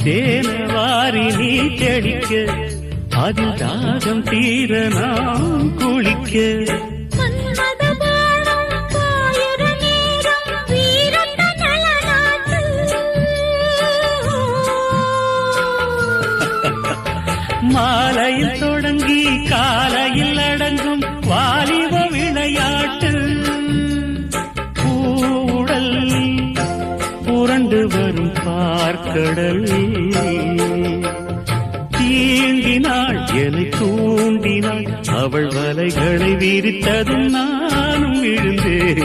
தேனவாரி நீ தெளிக்க அதில் தாகம் தீர நாம் குளிக்க மாலையில் தொடங்கி காலையில் அடங்கும் வாலிப விளையாட்டு பூடல் புரண்டு வரும் பார்க்கடல் தீண்டினாள் என்னை தூண்டினாள் அவள் வலைகளை விரித்ததும் நானும் விழுந்தேன்